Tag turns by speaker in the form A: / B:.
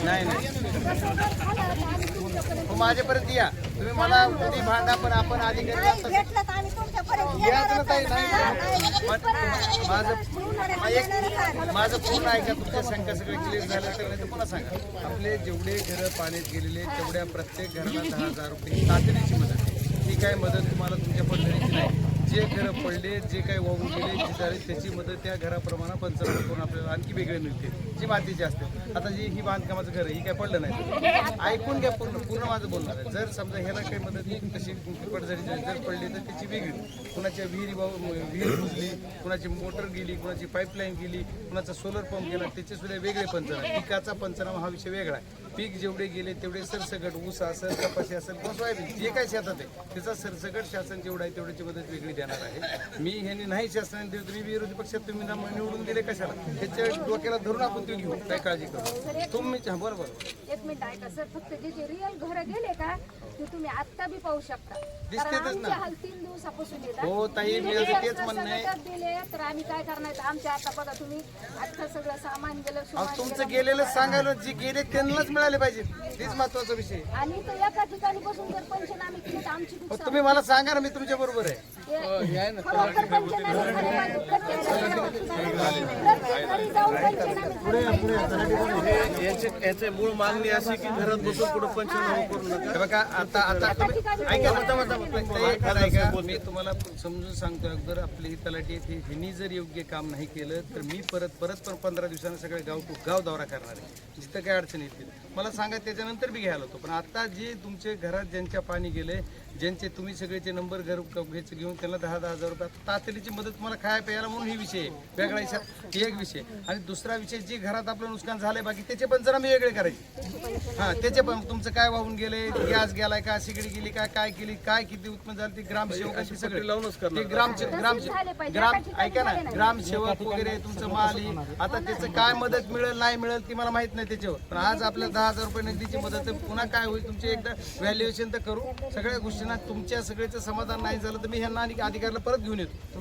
A: नाही माझ्यापर्यंत या तुम्ही मला कधी भांडा पण आपण अधिकारी माझं पूर्ण ऐका तुमच्या शंका सगळे क्लिअर झालं तर नाही तर पुन्हा सांगा. आपले जेवढे घरं पाण्यात गेलेले तेवढ्या प्रत्येक घराला 10,000 रुपये तातडीची मदत आहे. ही काय मदत तुम्हाला तुमच्या पद्धतीची नाही. जे घरं पडले जे काही वाहून गेले जे झाले त्याची मदत त्या घराप्रमाणे पंचनामा करून आपल्याला आणखी वेगळे मिळते जी मातीची असते. आता जी ही बांधकामाचं घर आहे ही काय पडलं नाही. ऐकून घ्या पूर्ण माझं बोलणार आहे. जर समजा ह्याला काही मदत कशी पडझडी जर पडली तर त्याची वेगळी. कुणाच्या विहीर बुजली, कुणाची मोटर गेली, कुणाची पाईपलाईन गेली, कुणाचा सोलर पंप गेला त्याचे सुद्धा वेगळे पंचनामा. पिकाचा पंचनामा हा विषय वेगळा आहे. पीक जेवढे गेले तेवढे सरसकट ऊस असेल कपाशी असेल किंवा सोयाबीन जे काही शेतात आहे त्याचा सरसकट शासन जेवढा आहे तेवढ्याची मदत वेगळी देणार आहे. मी ह्यांनी नाही शासनाने दिली तुम्ही विरोधी पक्षात तुम्ही निवडून दिले कशाला त्याच्या डोक्याला धरून आपण ते घेऊ काय काळजी करू तुम्ही. बरोबर
B: एक मिनिट ऐका सर फक्त जे रिअल घर गेले का ते तुम्ही आता बी पाहू शकता.
A: दिसतेच ना.
B: 3 दिवसापासून येतात.
A: हो ताई मी तेच म्हणणं आहे.
B: दिले तर आम्ही काय करणार आमच्या आता बघा तुम्ही आता सगळं सामान गेलं
A: तुमचं गेलेलं सांगायला जे गेले त्यांनाच मिळाले पाहिजे तेच महत्वाचा विषय.
B: आणि तो एका ठिकाणी बसून जर पेन्शन आम्ही केली तर आमची
A: तुम्ही मला सांगा ना मी तुमच्या बरोबर आहे.
C: याचे मूळ मागणी अशी की घरात बसून पुढे पंचनामा करू नका.
A: बघा आता ऐका मी तुम्हाला समजून सांगतो. अगोदर आपली ही तलाठी ह्यांनी जर योग्य काम नाही केलं तर मी परत 15 दिवसांना सगळे गाव दौरा करणार आहे जिथं काय अडचण येतील मला सांगा त्याच्यानंतर बी घ्यायला होतो. पण आता जे तुमचे घरात ज्यांच्या पाणी गेले ज्यांचे तुम्ही सगळेचे नंबर घ्यायचे घेऊन त्यांना 10,000 रुपये तातडीची मदत तुम्हाला खाया प्यायला म्हणून ही विषय वेगळा एक विषय. आणि दुसरा विषय जे घरात आपलं नुकसान झालंय बाकी त्याचे पण जरा मी वेगळे करायचे. हा त्याचे पण तुमचं काय वाहून गेले गॅस गेलाय का शिगडी गेली काय केली काय किती उत्पन्न झालं ते ग्रामसेवकाशी सगळे
C: लावूनच करणार.
A: ग्राम ऐका ना ग्रामसेवक वगैरे तुमचं माली आता त्याचं काय मदत मिळेल नाही मिळेल ती मला माहित नाही त्याच्यावर. पण आज आपल्या 10,000 रुपये निधीची मदत पुन्हा काय होईल तुमचे एकदा व्हॅल्युएशन तर करू सगळ्या गोष्टींना. तुमच्या सगळ्याचं समाधान नाही झालं तर मी ह्यांना आणि अधिकाऱ्याला परत घेऊन येतो.